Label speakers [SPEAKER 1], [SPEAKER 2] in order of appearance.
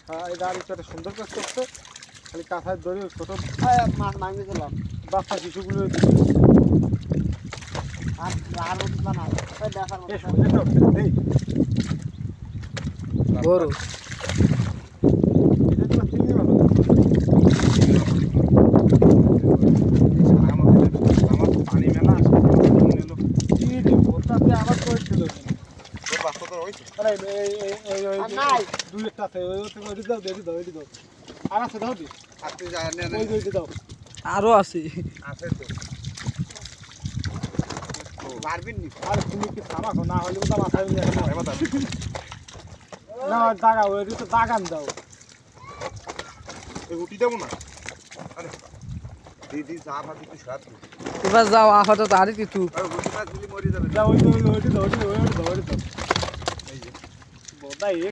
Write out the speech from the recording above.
[SPEAKER 1] হ্যাঁ এই গাড়িটা সুন্দর কাজ করছে খালি কাঁথায় দড়ি ছোট
[SPEAKER 2] মাছ মাইনে দিলাম
[SPEAKER 1] বাচ্চা শিশুগুলো
[SPEAKER 2] আর আর উঠবা না ওই দেখার মতো
[SPEAKER 3] বড়
[SPEAKER 1] পানি মেলা ওটাতে আবার করেছিল
[SPEAKER 2] নাই
[SPEAKER 1] দুই একটা আছে ওই দাও দেরি দাও এটি দাও আর আছে দাও দি ওই দাও
[SPEAKER 3] আরো আছে
[SPEAKER 2] পারবেন নি
[SPEAKER 1] আর তুমি কি থামাকো না হলে তো মাথায় নিয়ে না দাগা ওই তো দাগান দাও
[SPEAKER 4] উঠি দেবো না আরে দিদি যা ভাবি তুই সাত
[SPEAKER 3] এবার যাও আপাতত আরে কিছু
[SPEAKER 4] আর গুটি মাছ দিলি মরে যাবে
[SPEAKER 1] যাও ওই দাও ওই দাও ওই দাও ওই দাও এই যে বোধহয়